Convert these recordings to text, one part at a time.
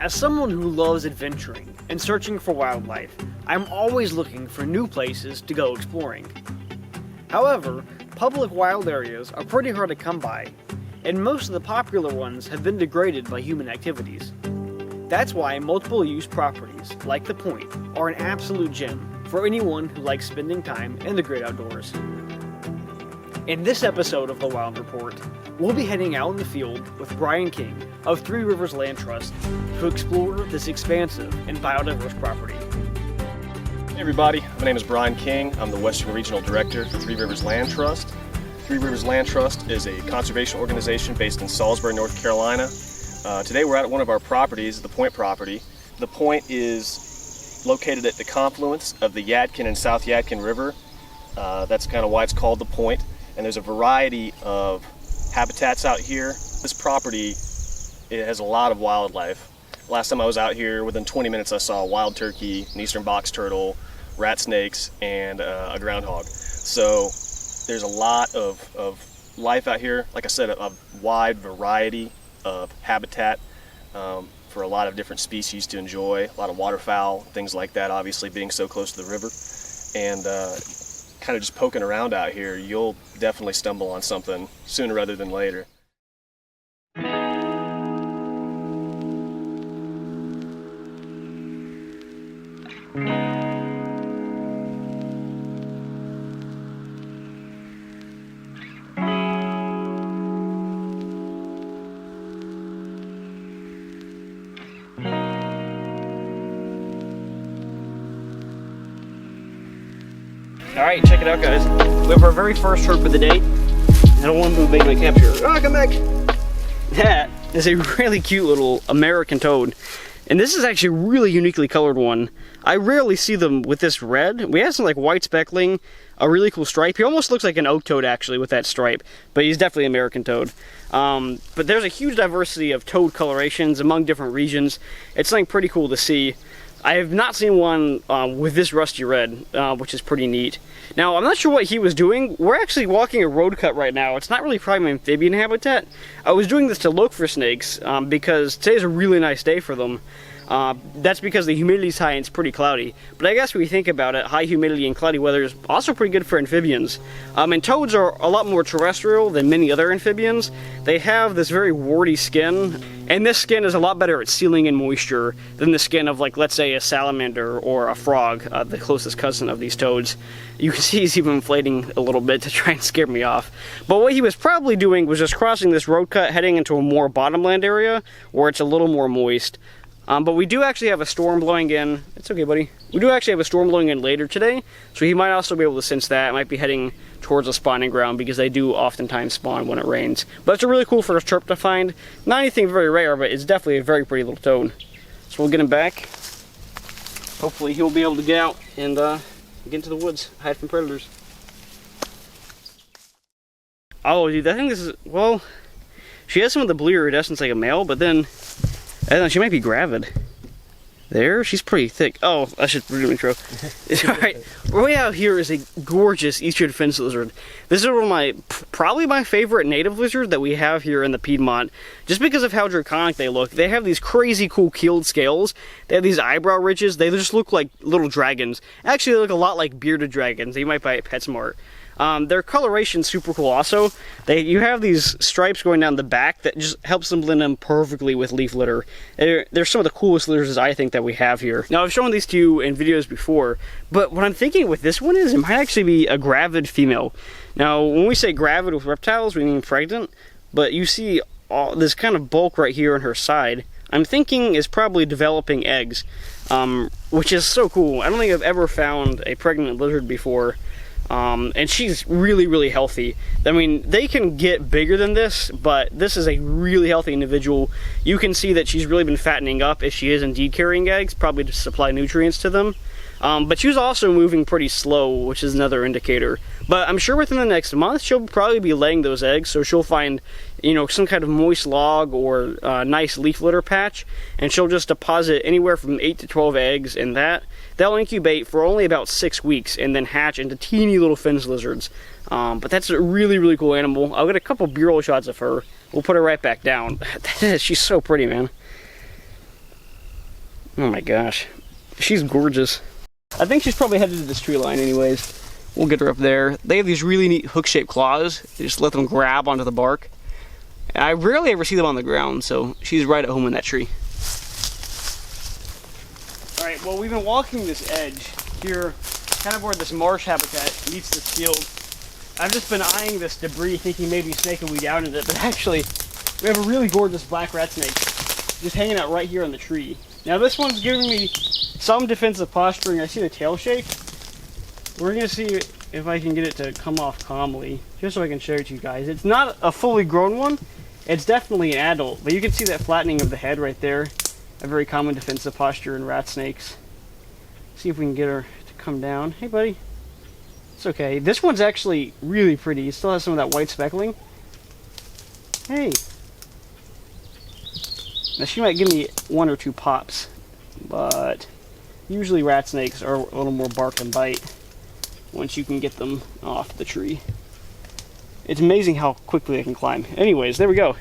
As someone who loves adventuring and searching for wildlife, I'm always looking for new places to go exploring. However, public wild areas are pretty hard to come by, and most of the popular ones have been degraded by human activities. That's why multiple-use properties, like The Point, are an absolute gem for anyone who likes spending time in the great outdoors. In this episode of The Wild Report, we'll be heading out in the field with Brian King of Three Rivers Land Trust to explore this expansive and biodiverse property. Hey everybody, my name is Brian King. I'm the Western Regional Director for Three Rivers Land Trust. Three Rivers Land Trust is a conservation organization based in Salisbury, North Carolina. Today we're at one of our properties, the Point property. The Point is located at the confluence of the Yadkin and South Yadkin River. That's kind of why it's called the Point. And there's a variety of habitats out here. This property, it has a lot of wildlife. Last time I was out here, within 20 minutes I saw a wild turkey, an eastern box turtle, rat snakes, and a groundhog. So there's a lot of life out here. Like I said, a wide variety of habitat for a lot of different species to enjoy. A lot of waterfowl, things like that, obviously being so close to the river. And kind of just poking around out here, you'll definitely stumble on something sooner rather than later. Alright, check it out guys. We have our very first herp of the day. I don't want to make my capture. Oh, come back! That is a really cute little American toad. And this is actually a really uniquely colored one. I rarely see them with this red. We have some like white speckling, a really cool stripe. He almost looks like an oak toad actually with that stripe, but he's definitely an American toad. But there's a huge diversity of toad colorations among different regions. It's something pretty cool to see. I have not seen one with this rusty red, which is pretty neat. Now, I'm not sure what he was doing. We're actually walking a road cut right now. It's not really prime amphibian habitat. I was doing this to look for snakes because today's a really nice day for them. That's because the humidity's high and it's pretty cloudy. But I guess when you think about it, high humidity and cloudy weather is also pretty good for amphibians. And toads are a lot more terrestrial than many other amphibians. They have this very warty skin, and this skin is a lot better at sealing in moisture than the skin of, like, let's say a salamander or a frog, the closest cousin of these toads. You can see he's even inflating a little bit to try and scare me off. But what he was probably doing was just crossing this road cut, heading into a more bottomland area where it's a little more moist. But we do actually have a storm blowing in. It's okay, buddy. We do actually have a storm blowing in later today, so he might also be able to sense that. It might be heading towards a spawning ground because they do oftentimes spawn when it rains. But it's a really cool first herp to find. Not anything very rare, but it's definitely a very pretty little toad. So we'll get him back. Hopefully he'll be able to get out and get into the woods, hide from predators. Oh, dude, I think this is, well, she has some of the blue iridescence like a male, but then I don't know, she might be gravid. There, she's pretty thick. Oh, I should read the intro. Alright, way out here is a gorgeous eastern fence lizard. This is one of my, probably my favorite native lizard that we have here in the Piedmont, just because of how draconic they look. They have these crazy cool keeled scales. They have these eyebrow ridges. They just look like little dragons. Actually, they look a lot like bearded dragons that you might buy at PetSmart. Their coloration's super cool also. You have these stripes going down the back that just helps them blend in perfectly with leaf litter. They're some of the coolest lizards I think that we have here. Now I've shown these to you in videos before, but what I'm thinking with this one is it might actually be a gravid female. Now when we say gravid with reptiles, we mean pregnant, but you see all this kind of bulk right here on her side. I'm thinking is probably developing eggs, which is so cool. I don't think I've ever found a pregnant lizard before. And she's really, really healthy. I mean, they can get bigger than this, but this is a really healthy individual. You can see that she's really been fattening up if she is indeed carrying eggs, probably to supply nutrients to them. But she was also moving pretty slow, which is another indicator. But I'm sure within the next month, she'll probably be laying those eggs, so she'll find, you know, some kind of moist log or a nice leaf litter patch, and she'll just deposit anywhere from 8 to 12 eggs in that. They'll incubate for only about 6 weeks and then hatch into teeny little fence lizards. But that's a really, really cool animal. I'll get a couple B-roll shots of her. We'll put her right back down. She's so pretty, man. Oh my gosh. She's gorgeous. I think she's probably headed to this tree line anyways. We'll get her up there. They have these really neat hook-shaped claws. You just let them grab onto the bark. And I rarely ever see them on the ground, so she's right at home in that tree. Alright, well, we've been walking this edge here, kind of where this marsh habitat meets this field. I've just been eyeing this debris, thinking maybe snake will be down in it, but actually, we have a really gorgeous black rat snake just hanging out right here on the tree. Now, this one's giving me some defensive posturing. I see the tail shake. We're going to see if I can get it to come off calmly, just so I can show it to you guys. It's not a fully grown one. It's definitely an adult, but you can see that flattening of the head right there. A very common defensive posture in rat snakes. See if we can get her to come down. Hey, buddy. It's okay. This one's actually really pretty. It still has some of that white speckling. Hey. Now, she might give me 1 or 2 pops, but usually rat snakes are a little more bark and bite once you can get them off the tree. It's amazing how quickly they can climb. Anyways, there we go.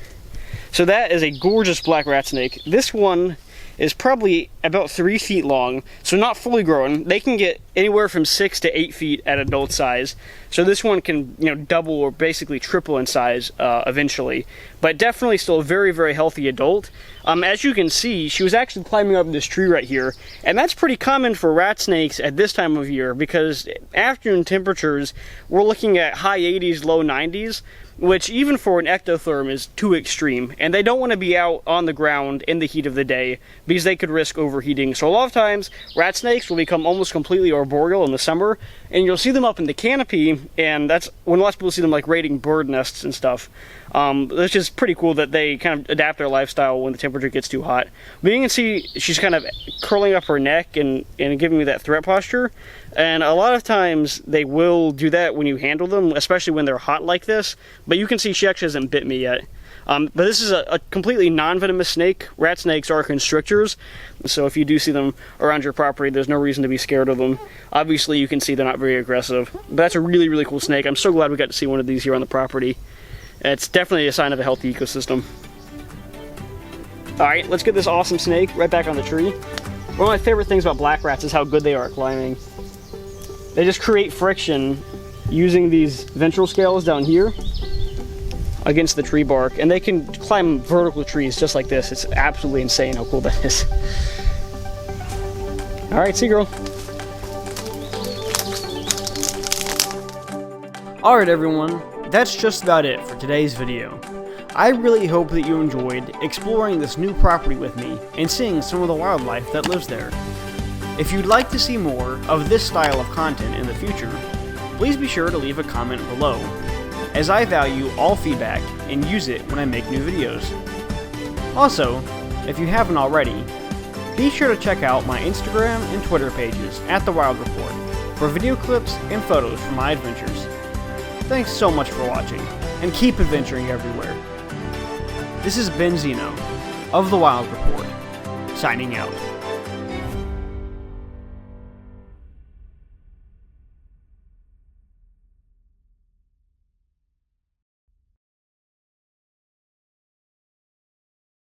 So that is a gorgeous black rat snake. This one is probably about 3 feet long, so not fully grown. They can get anywhere from 6 to 8 feet at adult size. So this one can, you know, double or basically triple in size eventually, but definitely still a very, very healthy adult. As you can see, she was actually climbing up this tree right here, and that's pretty common for rat snakes at this time of year because afternoon temperatures, we're looking at high 80s, low 90s, which even for an ectotherm is too extreme, and they don't want to be out on the ground in the heat of the day because they could risk overheating. So a lot of times, rat snakes will become almost completely arboreal in the summer, and you'll see them up in the canopy, and that's when lots of people see them like raiding bird nests and stuff. It's just pretty cool that they kind of adapt their lifestyle when the temperature gets too hot. But you can see she's kind of curling up her neck and giving me that threat posture. And a lot of times they will do that when you handle them, especially when they're hot like this. But you can see she actually hasn't bit me yet. But this is a completely non-venomous snake. Rat snakes are constrictors, so if you do see them around your property, there's no reason to be scared of them. Obviously, you can see they're not very aggressive. But that's a really, really cool snake. I'm so glad we got to see one of these here on the property. It's definitely a sign of a healthy ecosystem. Alright, let's get this awesome snake right back on the tree. One of my favorite things about black rats is how good they are at climbing. They just create friction using these ventral scales down here against the tree bark, and they can climb vertical trees just like this. It's absolutely insane how cool that is. Alright, see you, girl. Alright everyone, that's just about it for today's video. I really hope that you enjoyed exploring this new property with me and seeing some of the wildlife that lives there. If you'd like to see more of this style of content in the future, please be sure to leave a comment below, as I value all feedback and use it when I make new videos. Also, if you haven't already, be sure to check out my Instagram and Twitter pages at The Wild Report for video clips and photos from my adventures. Thanks so much for watching, and keep adventuring everywhere. This has been Zino, of The Wild Report, signing out.